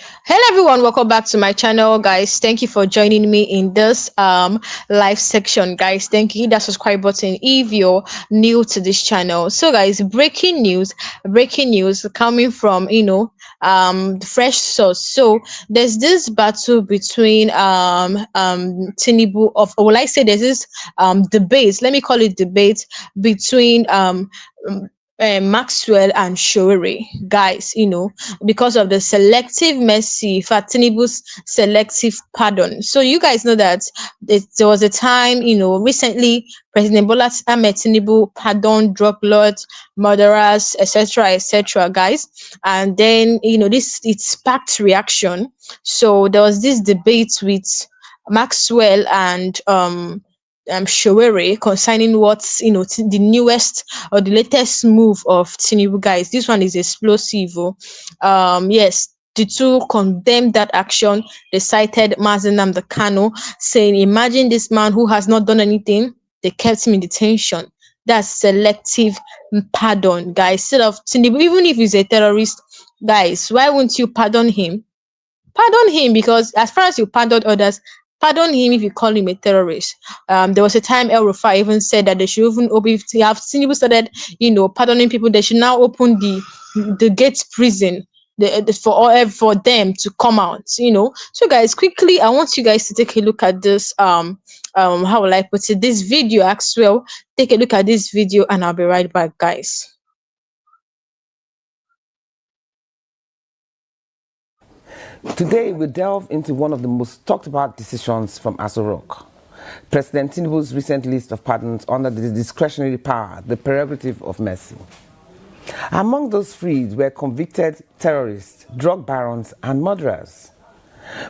Hello everyone, welcome back to my channel, guys. Thank you for joining me in this live section, guys. Thank you. Hit that subscribe button if you're new to this channel. So guys, breaking news coming from the fresh source. So there's this battle between Tinubu of, or will I say there's this debate, let me call it debate, between Maxwell and Sowore, guys, because of the selective mercy, Tinubu's selective pardon. So you guys know that there was a time, recently President Bola Ahmed Tinubu pardoned drug lords, murderers, etc., guys. And then, this it sparked reaction. So there was this debate with Maxwell and Sowore concerning what's the newest or the latest move of Tinubu, guys. This one is explosive. Oh. Yes, the two condemned that action. They cited Nnamdi Kanu, saying, "Imagine this man who has not done anything. They kept him in detention. That's selective pardon, guys. Instead of Tinubu, even if he's a terrorist, guys, why won't you pardon him? Pardon him, because as far as you pardon others, pardon him if you call him a terrorist. There was a time El Rufai even said that they should even open, if they have seen people started, pardoning people, they should now open the gates prison. For all for them to come out, So guys, quickly, I want you guys to take a look at this. How will I put it? This video as well. Take a look at this video, and I'll be right back, guys. Today, we delve into one of the most talked about decisions from Aso Rock. President Tinubu's recent list of pardons under the discretionary power, the prerogative of mercy. Among those freed were convicted terrorists, drug barons, and murderers.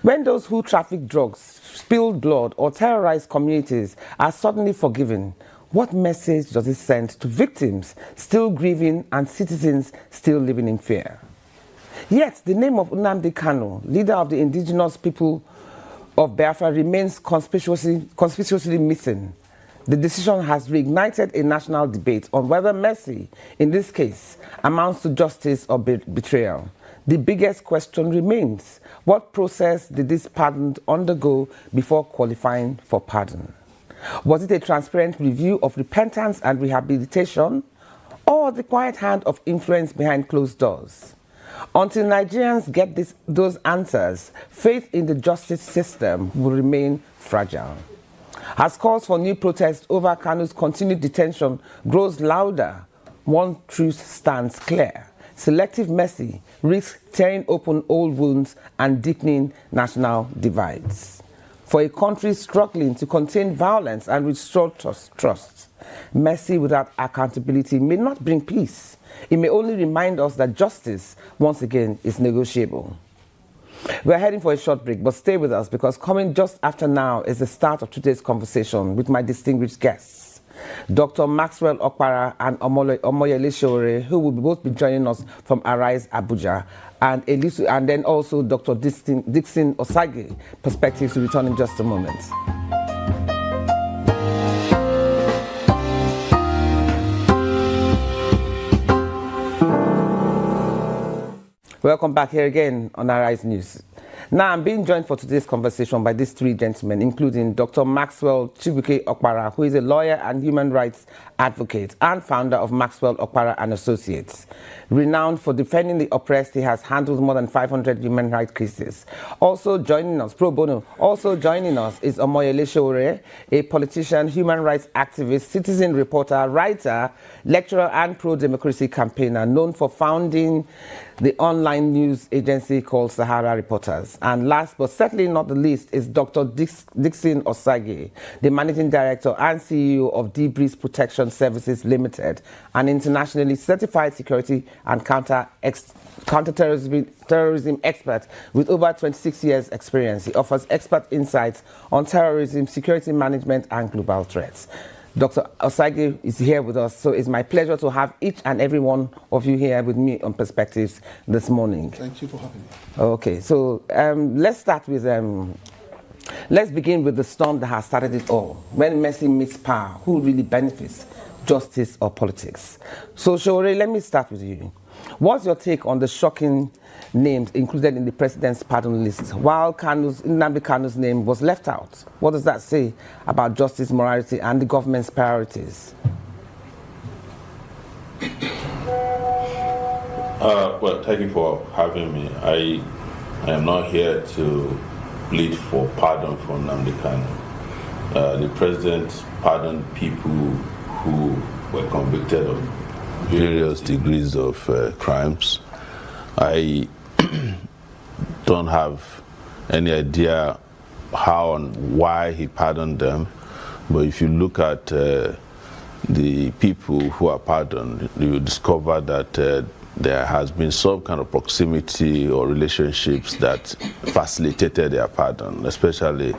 When those who traffic drugs, spilled blood, or terrorize communities are suddenly forgiven, what message does it send to victims still grieving and citizens still living in fear? Yet, the name of Nnamdi Kanu, leader of the indigenous people of Biafra, remains conspicuously missing. The decision has reignited a national debate on whether mercy, in this case, amounts to justice or betrayal. The biggest question remains: what process did this pardon undergo before qualifying for pardon? Was it a transparent review of repentance and rehabilitation, or the quiet hand of influence behind closed doors? Until Nigerians get those answers, faith in the justice system will remain fragile. As calls for new protests over Kanu's continued detention grows louder, one truth stands clear: selective mercy risks tearing open old wounds and deepening national divides. For a country struggling to contain violence and restore trust, mercy without accountability may not bring peace. It may only remind us that justice, once again, is negotiable. We're heading for a short break, but stay with us, because coming just after now is the start of today's conversation with my distinguished guests, Dr. Maxwell OPARA and Omoyele Sowore, who will both be joining us from Arise Abuja, and then also Dr. Dixon OSAJIE. Perspectives will return in just a moment. Welcome back here again on Arise News. Now, I'm being joined for today's conversation by these three gentlemen, including Dr. Maxwell OPARA, who is a lawyer and human rights advocate and founder of Maxwell OPARA and Associates. Renowned for defending the oppressed, he has handled more than 500 human rights cases. Also joining us, pro bono, is Omoyele Sowore, a politician, human rights activist, citizen reporter, writer, lecturer, and pro-democracy campaigner, known for founding the online news agency called Sahara Reporters. And last but certainly not the least is Dr. Dixon OSAJIE, the managing director and CEO of Debris Protection Services Limited, an internationally certified security and counterterrorism expert with over 26 years experience. He offers expert insights on terrorism, security management, and global threats. Dr. OSAJIE is here with us, so it's my pleasure to have each and every one of you here with me on Perspectives this morning. Thank you for having me. Okay, so let's start with, let's begin with the storm that has started it all. When mercy meets power, who really benefits, justice or politics? So Sowore, let me start with you. What's your take on the shocking names included in the president's pardon list, while Nnamdi Kanu's name was left out? What does that say about justice, morality, and the government's priorities? Well, thank you for having me. I am not here to plead for pardon for Nnamdi Kanu. The president pardoned people who were convicted of various degrees of crimes. I don't have any idea how and why he pardoned them, but if you look at the people who are pardoned, you discover that there has been some kind of proximity or relationships that facilitated their pardon, especially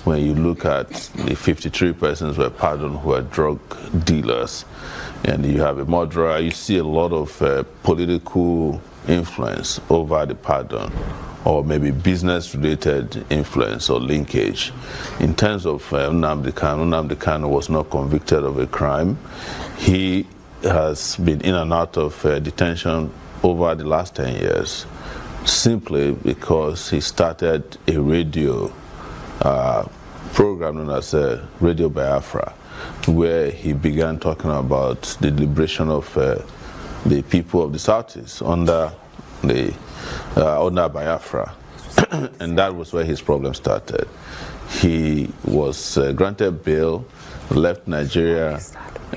when you look at the 53 persons who were pardoned who are drug dealers, and you have a murderer. You see a lot of political influence over the pardon, or maybe business-related influence or linkage. In terms of Nnamdi Kanu was not convicted of a crime. He has been in and out of detention over the last 10 years, simply because he started a radio program known as Radio Biafra, where he began talking about the liberation of the people of the Southeast under Biafra. And that was where his problem started. He was granted bail, left Nigeria,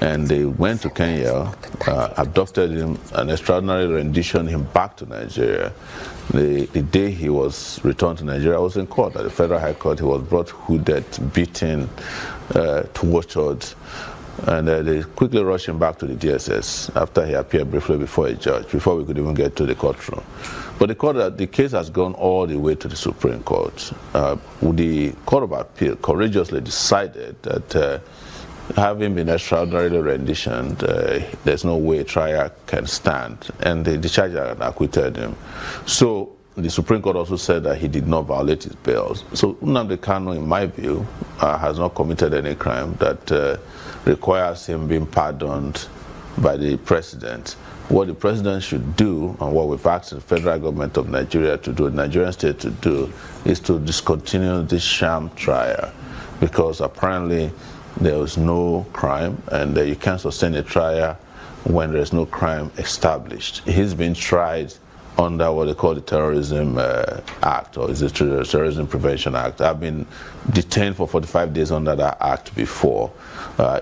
and they went to Kenya, abducted him, an extraordinary rendition him back to Nigeria. The day he was returned to Nigeria, I was in court at the Federal High Court. He was brought hooded, beaten, tortured, and they quickly rushed him back to the DSS after he appeared briefly before a judge, before we could even get to the courtroom. But the case has gone all the way to the Supreme Court. The Court of Appeal courageously decided that having been extraordinarily renditioned, there's no way trial can stand, and they discharged and acquitted him. So the Supreme Court also said that he did not violate his bail. So Nnamdi Kanu, in my view, has not committed any crime that requires him being pardoned by the president. What the president should do, and what we've asked the federal government of Nigeria to do, the Nigerian state to do, is to discontinue this sham trial, because apparently there was no crime, and you can't sustain a trial when there's no crime established. He's been tried under what they call the Terrorism Act, or is it the Terrorism Prevention Act. I've been detained for 45 days under that act before.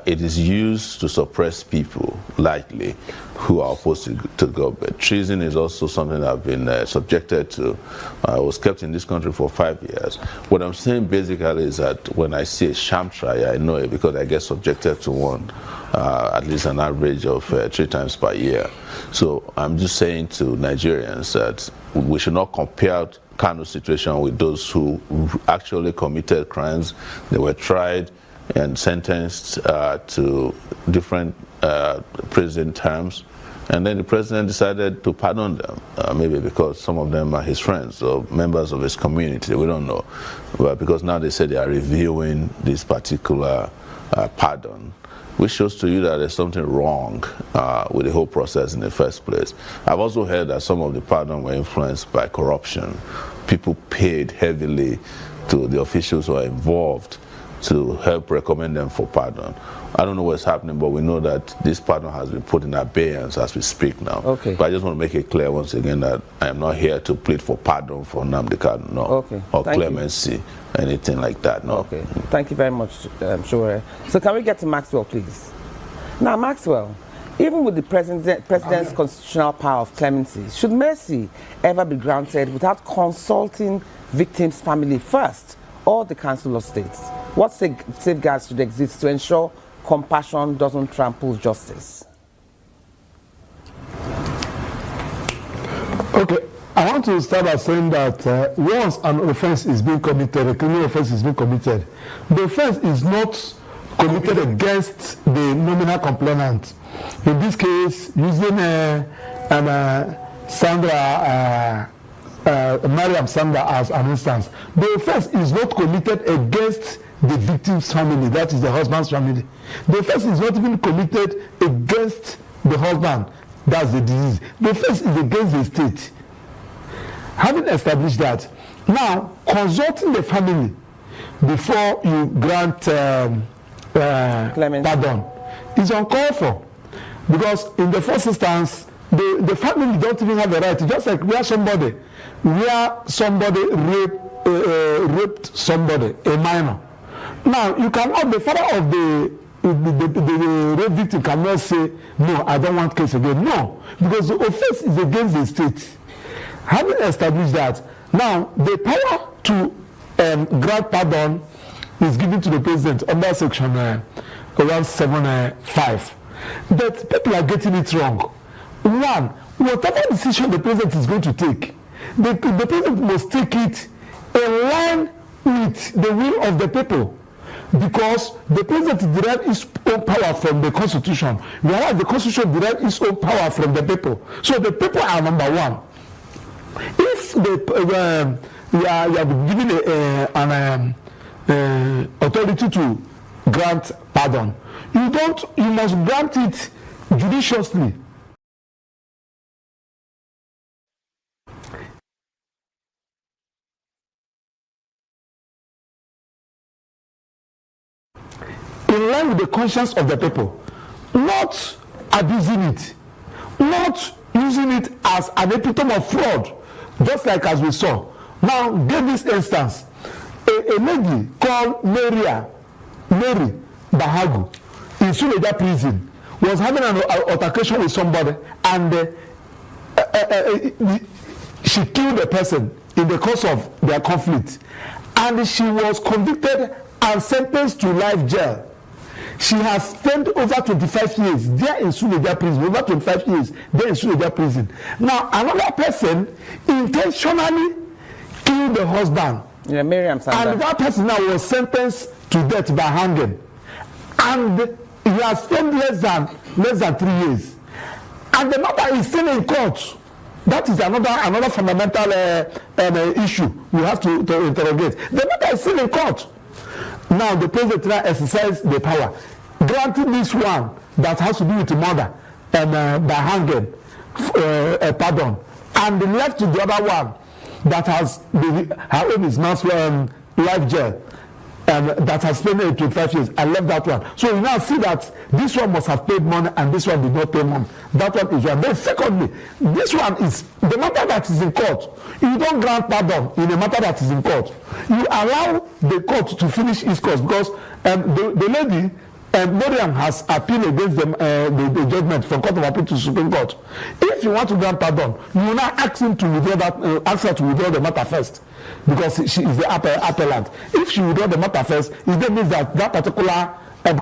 It is used to suppress people lightly who are opposed to government. Treason is also something that I've been subjected to. I was kept in this country for 5 years. What I'm saying basically is that when I see a sham trial, I know it because I get subjected to one at least an average of 3 times per year. So I'm just saying to Nigerians that we should not compare Kanu's situation with those who actually committed crimes. They were tried and sentenced to different prison terms, and then the president decided to pardon them, maybe because some of them are his friends or members of his community, we don't know, but because now they say they are reviewing this particular pardon, which shows to you that there's something wrong with the whole process in the first place. I've also heard that some of the pardon were influenced by corruption. People paid heavily to the officials who are involved to help recommend them for pardon. I don't know what's happening, but we know that this pardon has been put in abeyance as we speak now. Okay. But I just want to make it clear once again that I am not here to plead for pardon for Nnamdi Kanu, no. Okay. Or Thank clemency, you. anything like that, no. Okay. Thank you very much, Sowore. So can we get to Maxwell, please? Now, Maxwell, even with the president's constitutional power of clemency, should mercy ever be granted without consulting victims' family first, or the Council of States? What safeguards should exist to ensure compassion doesn't trample justice? Okay, I want to start by saying that once an offense is being committed, a criminal offense is being committed, the offense is not committed against the nominal complainant. In this case, using Mariam Sandra as an instance, the offense is not committed against the victim's family, that is the husband's family. The offense is not even committed against the husband. That's the disease. The first is against the state. Having established that, now consulting the family before you grant pardon is uncalled for, because in the first instance the family don't even have the right to, just like where somebody raped somebody, a minor. Now you cannot, the father of the rape victim cannot say, no, I don't want case again. No, because the offense is against the state. Having established that, now the power to grant pardon is given to the president under section 175. But people are getting it wrong. One, whatever decision the president is going to take, the president must take it in line with the will of the people. Because the president derives his own power from the constitution, whereas the constitution derives its own power from the people. So the people are number one. If you are given an authority to grant pardon, you must grant it judiciously. In line with the conscience of the people, not abusing it, not using it as an epitome of fraud, just like as we saw. Now, give this instance. A lady called Mary Bahagu in Suleja prison was having an altercation with somebody, and she killed a person in the course of their conflict, and she was convicted and sentenced to life jail. She has spent over 25 years there in Suleja prison, over 25 years there in Suleja prison. Now, another person intentionally killed the husband. Yeah, Miriam Sanda. And that person now was sentenced to death by hanging. And he has spent less than 3 years. And the matter is still in court. That is another fundamental issue we have to interrogate. The matter is still in court. Now the president now exercise the power, granting this one that has to do with murder and by hanging, pardon, and left to the other one that has her own is Maxwell life jail, and that has spent 25 years. I left that one. So you now see that this one must have paid money and this one did not pay money. That one is one. Then secondly, this one is the matter that is in court. You don't grant pardon in a matter that is in court. You allow the court to finish its course, because the lady Miriam has appealed against the judgment from Court of Appeal to Supreme Court. If you want to grant pardon, you will now ask him to withdraw that, ask her to withdraw the matter first, because she is the appellant. If she withdraw the matter first, it then means that that particular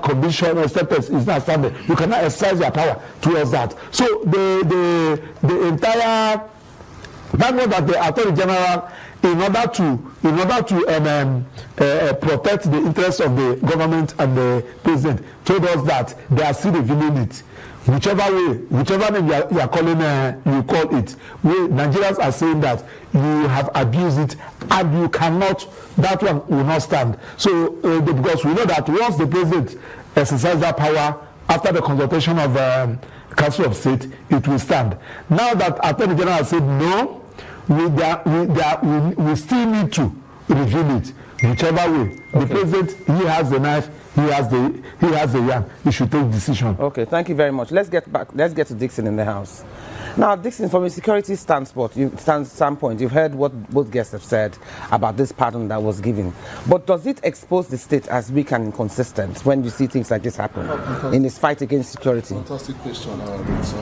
condition or sentence is not standing. You cannot exercise your power towards that. So the entire, that was that the Attorney General, in order to protect the interests of the government and the president, told us that they are still reviewing it. Whichever name you are calling, you call it. Nigerians are saying that you have abused it and you cannot, that one will not stand. So because we know that once the president exercises that power after the consultation of Council of State, it will stand. Now that Attorney General has said no, we still need to review it. Whichever way, the president, he has the knife, he has the yam. He should take decision. Okay, thank you very much. Let's get to Dixon in the house. Now, Dixon, from a security standpoint, you've heard what both guests have said about this pardon that was given. But does it expose the state as weak and inconsistent when you see things like this happen in this fight against security? Fantastic question.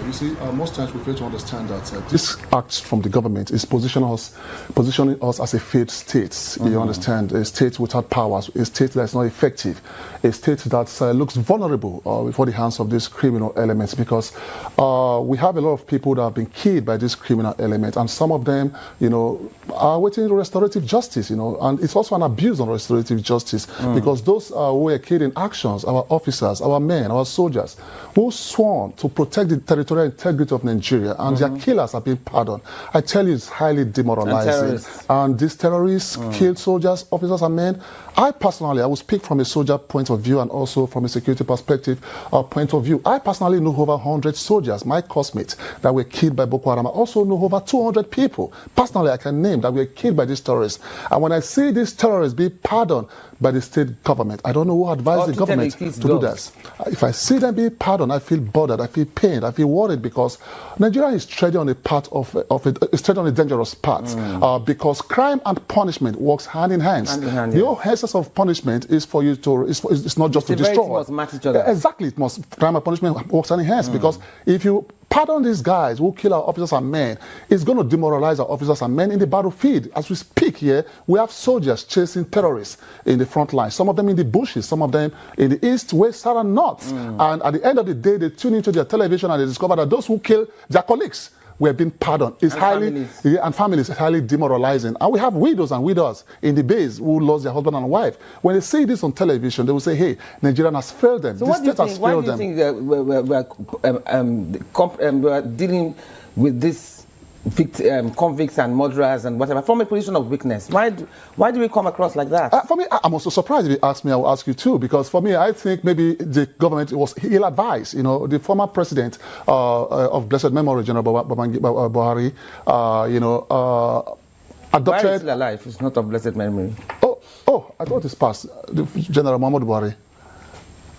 You see, most times we fail to understand that this act from the government is positioning us as a failed state. Mm-hmm. You understand, a state without powers, a state that is not effective, a state that looks vulnerable before the hands of these criminal elements, because we have a lot of people that have been killed by this criminal element, and some of them, you know, are waiting restorative justice, you know, and it's also an abuse on restorative justice because those who were killed in actions, our officers, our men, our soldiers, who sworn to protect the territorial integrity of Nigeria, and their killers have been pardoned. I tell you, it's highly demoralizing. And these terrorists killed soldiers, officers, and men. I personally, I will speak from a soldier point of view and also from a security perspective point of view. I personally know over 100 soldiers, my classmates, that were killed by Boko Haram. I also know over 200 people, personally, I can name, that were killed by these terrorists. And when I see these terrorists be pardoned by the state government, I don't know who advised the government to do this. If I see them be pardoned, I feel bothered, I feel pained, I feel worried, because Nigeria is treading on a path is treading on a dangerous path because crime and punishment works hand in hand. The whole essence of punishment is for you to, it's not just to destroy. Must match each other. Exactly, it must, crime and punishment works hand in hand because if you pardon these guys who kill our officers and men, it's going to demoralize our officers and men in the battlefield. As we speak here, we have soldiers chasing terrorists in the front line, some of them in the bushes, some of them in the east, west, south, and north. And at the end of the day, they tune into their television and they discover that those who kill their colleagues were being pardoned. It's families, it's highly demoralizing. And we have widows and widows in the base who lost their husband and wife. When they see this on television, they will say, hey, Nigeria has failed them. So this state has failed them. Why do you think we're dealing with this convicts and murderers and whatever from a position of weakness? Why do we come across like that? For me, I'm also surprised. If you ask me, I will ask you too, because for me, I think maybe the government was ill-advised. You know, the former president of blessed memory, General Buhari, adopted. Why is he alive? It's not of blessed memory. Oh, I thought it's passed. General Muhammadu Buhari.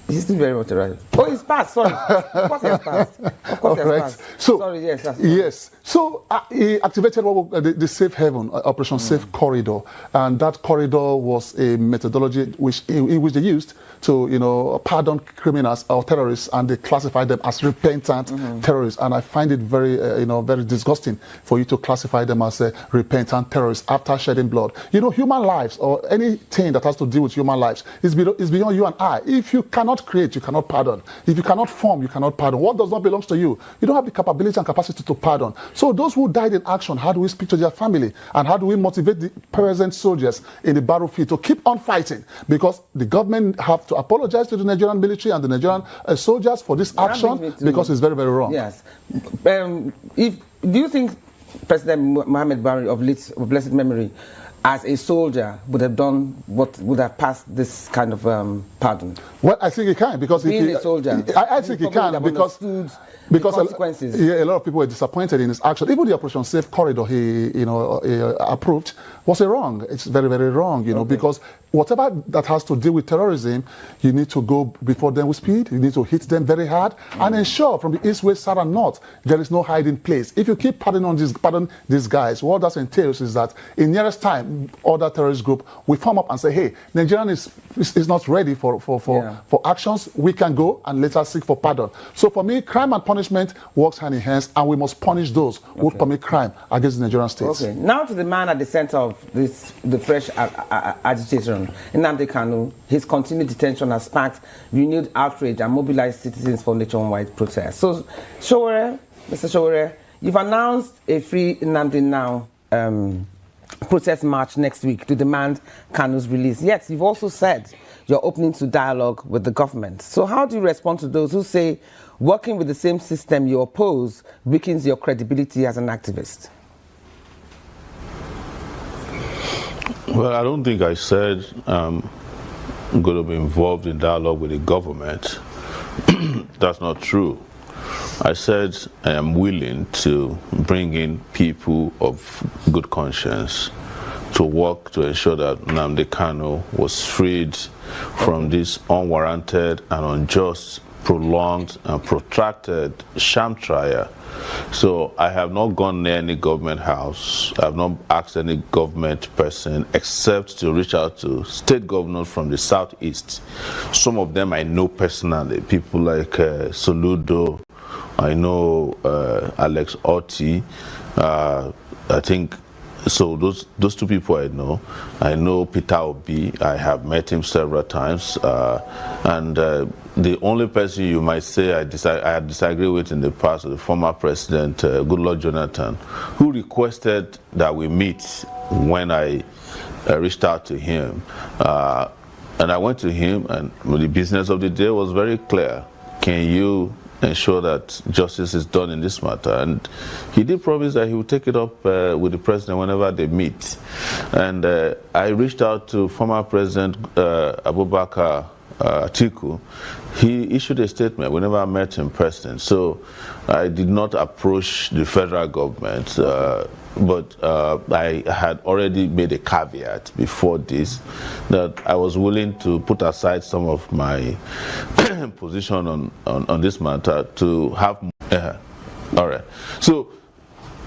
He's still very much alive. Oh, he's passed. Sorry, of course he has passed. Of course he has passed. So, sorry, yes. Yes. So he activated the Safe Haven, Operation Safe Corridor, and that corridor was a methodology in which they used to, pardon criminals or terrorists, and they classified them as repentant terrorists. And I find it very, very disgusting for you to classify them as repentant terrorists after shedding blood. You know, human lives or anything that has to do with human lives is beyond you and I. If you cannot create, you cannot pardon. If you cannot form, you cannot pardon. What does not belong to you, you don't have the capability and capacity to pardon. So those who died in action, how do we speak to their family? And how do we motivate the present soldiers in the battlefield to keep on fighting? Because the government have to apologize to the Nigerian military and the Nigerian soldiers for this action, because it's very, very wrong. Yes. Do you think President Muhammad Buhari of blessed memory, as a soldier, would have passed this kind of pardon? Well, I think he can, because being a soldier, I think he can, because consequences. A lot of people were disappointed in his action. Even the Operation Safe Corridor he approved was wrong. It's very, very wrong, because whatever that has to do with terrorism, you need to go before them with speed. You need to hit them very hard and ensure from the east, west, south, and north there is no hiding place. If you keep pardoning these guys, what that entails is that in nearest time, other terrorist group will form up and say, hey, Nigerian is not ready for actions. We can go and later seek for pardon. So for me, crime and punishment works hand in hand, and we must punish those who commit crime against the Nigerian state. Okay. Now to the man at the center of the fresh agitation, Nnamdi Kanu. His continued detention has sparked renewed outrage and mobilized citizens for nationwide protests. So, Mr. Sowore, you've announced a Free Nnamdi Now protest march next week to demand Kanu's release. Yet, you've also said you're opening to dialogue with the government. So how do you respond to those who say working with the same system you oppose weakens your credibility as an activist? Well, I don't think I said I'm going to be involved in dialogue with the government. That's not true. I said I am willing to bring in people of good conscience to work to ensure that Nnamdi Kanu was freed from this unwarranted and unjust, prolonged and protracted sham trial. So I have not gone near any government house. I have not asked any government person except to reach out to state governors from the southeast. Some of them I know personally, people like Soludo, I know Alex Otti, I think. So those two people I know. I know Peter Obi. I have met him several times, and the only person you might say I disagree with in the past was the former president, Goodluck Jonathan, who requested that we meet when I reached out to him. And I went to him, and the business of the day was very clear. Can you ensure that justice is done in this matter? And he did promise that he would take it up with the president whenever they meet. And I reached out to former President Abubakar Atiku. He issued a statement whenever I met him, President. So I did not approach the federal government, but I had already made a caveat before this that I was willing to put aside some of my position on this matter to have more. All right. So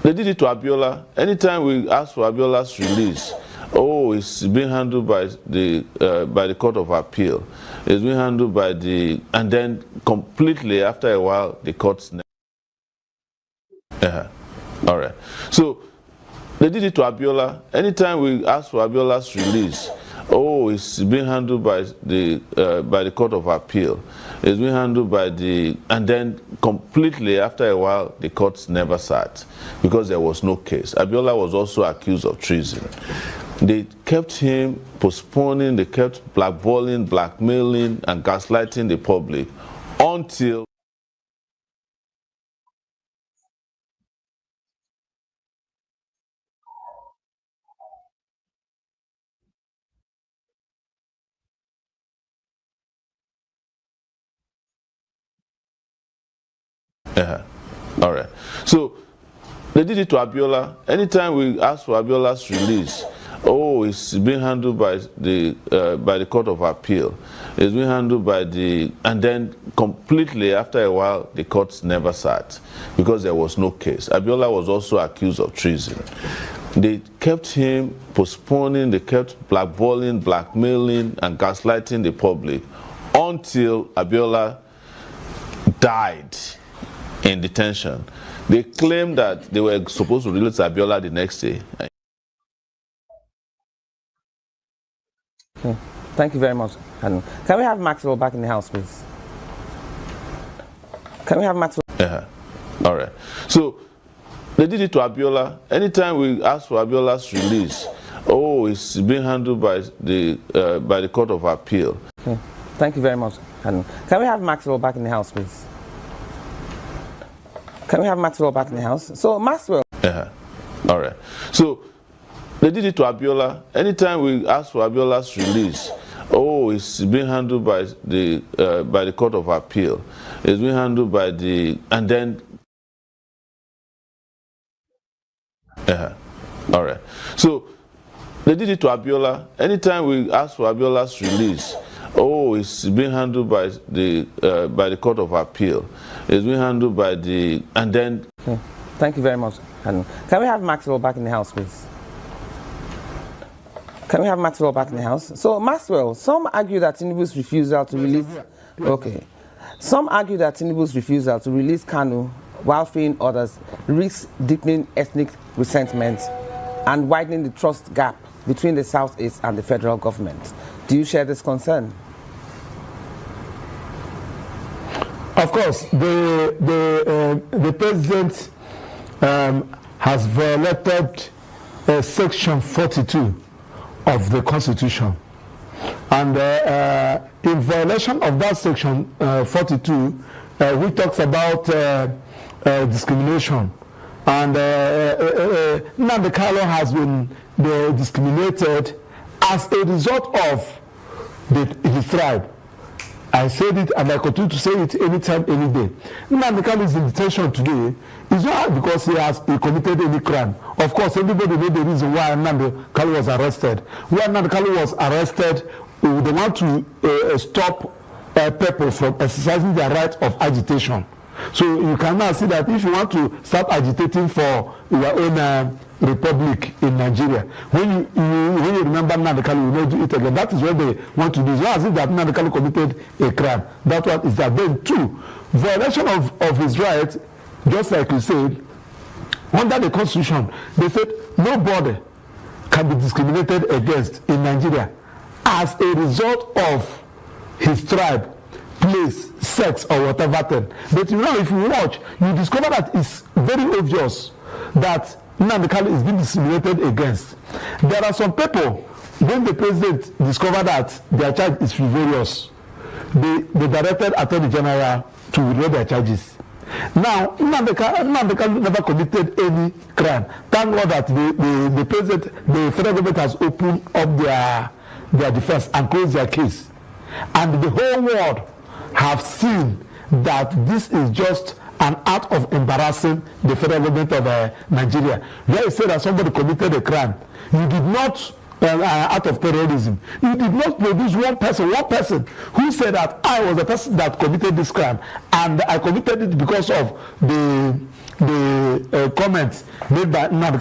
they did it to Abiola. Anytime we ask for Abiola's release, oh, it's being handled by the Court of Appeal. It's being handled by and then completely after a while the courts. All right. So they did it to Abiola. Anytime we ask for Abiola's release, oh, it's being handled by the Court of Appeal. It's being handled by and then completely after a while the courts never sat because there was no case. Abiola was also accused of treason. They kept him postponing, they kept blackballing, blackmailing, and gaslighting the public until all right. So they did it to Abiola. Anytime we ask for Abiola's release, oh, it's being handled by the Court of Appeal. It's being handled by and then completely after a while the courts never sat because there was no case. Abiola was also accused of treason. They kept him postponing, they kept blackballing, blackmailing, and gaslighting the public until Abiola died in detention. They claimed that they were supposed to release Abiola the next day. Okay. Thank you very much. Can we have Maxwell back in the house, please? Can we have Maxwell? All right. So they did it to Abiola. Anytime we ask for Abiola's release, oh, it's being handled by the Court of Appeal. Okay. Thank you very much. Can we have Maxwell back in the house, please? Can we have Maxwell back in the house? So Maxwell. All right. So they did it to Abiola. Anytime we ask for Abiola's release, oh, it's being handled by the Court of Appeal. It's being handled by and then. All right. So they did it to Abiola. Anytime we ask for Abiola's release, oh, it's being handled by the Court of Appeal. It's being handled by and then. Okay. Thank you very much. Can we have Maxwell back in the house, please? Can we have Maxwell back in the house? So Maxwell, some argue that Tinubu's refusal to release. Okay. Some argue that Tinubu's refusal to release Kanu, while freeing others, risks deepening ethnic resentment and widening the trust gap between the Southeast and the federal government. Do you share this concern? Of course, the president has violated Section 42 of the Constitution, and in violation of that Section 42, which talks about discrimination, and Nnamdi Kanu has been discriminated as a result of his tribe. I said it and I continue to say it anytime, any day. Nnamdi Kanu is in detention today. It's not because he committed any crime. Of course, everybody knows the reason why Nnamdi Kanu was arrested. When Nnamdi Kanu was arrested, they want to stop people from exercising their right of agitation. So you can now see that if you want to start agitating for your own republic in Nigeria, when you remember Nnamdi Kanu, you will not do it again. That is what they want to do. It's not as if that Nnamdi Kanu committed a crime. That one is that. Then two, violation of his rights, just like you said, under the Constitution, they said nobody can be discriminated against in Nigeria as a result of his tribe. place, sex, or whatever thing. But you know, if you watch, you discover that it's very obvious that Nnamdi Kanu is being discriminated against. There are some people, when the president discovered that their charge is frivolous, they directed Attorney General to withdraw their charges. Now, Nnamdi Kanu never committed any crime. Thank God that the president, the federal government has opened up their defense and closed their case. And the whole world have seen that this is just an act of embarrassing the federal government of Nigeria. Where you say that somebody committed a crime, you did not act of terrorism. You did not produce one person who said that I was the person that committed this crime, and I committed it because of the comments made by Nnamdi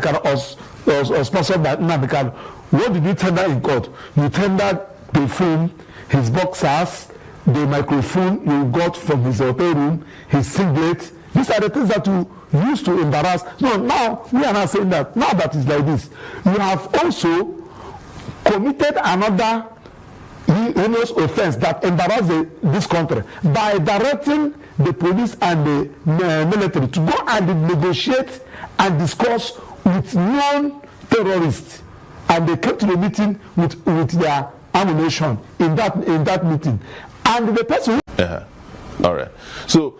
Kanu or sponsored by Nnamdi Kanu. What did you tender in court? You tendered perfume, his boxers, the microphone you got from his hotel room, his singlet. These are the things that you used to embarrass. So now we are not saying that. Now that is like this. You have also committed another heinous offense that embarrasses this country by directing the police and the military to go and negotiate and discuss with non-terrorists, and they came to the meeting with their ammunition in that meeting, and the person. All right. So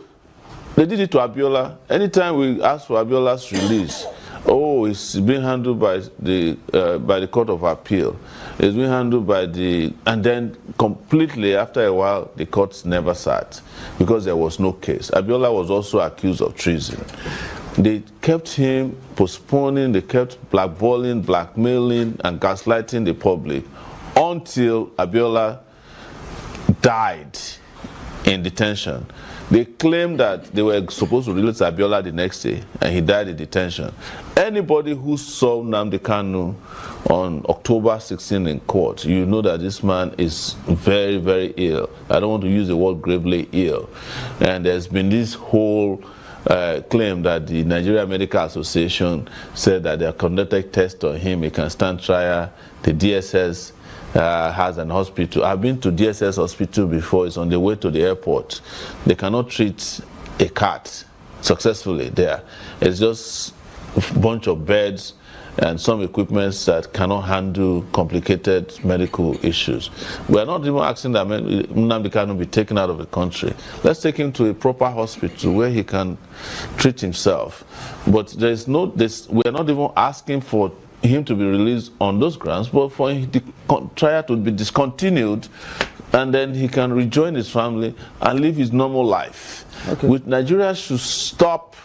they did it to Abiola. Anytime we ask for Abiola's release, oh, it's being handled by the Court of Appeal. It's being handled by and then completely after a while, the courts never sat because there was no case. Abiola was also accused of treason. They kept him postponing, they kept blackballing, blackmailing, and gaslighting the public until Abiola died in detention. They claimed that they were supposed to release Abiola the next day, and he died in detention. Anybody who saw Nnamdi Kanu on October 16 in court, you know that this man is very, very ill. I don't want to use the word gravely ill. And there's been this whole claim that the Nigeria Medical Association said that they have conducted tests on him, he can stand trial. The DSS has an hospital. I've been to DSS hospital before. It's on the way to the airport. They cannot treat a cat successfully there. It's just a bunch of beds and some equipment that cannot handle complicated medical issues. We are not even asking that Nnamdi Kanu be taken out of the country. Let's take him to a proper hospital where he can treat himself. But there is no, we are not even asking for him to be released on those grounds, but for the trial to be discontinued, and then he can rejoin his family and live his normal life. Okay. Nigeria should stop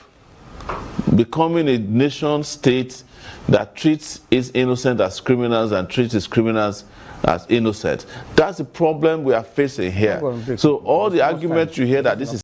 becoming a nation state that treats its innocent as criminals and treats its criminals as innocent. That's the problem we are facing here. So all the arguments you hear that this is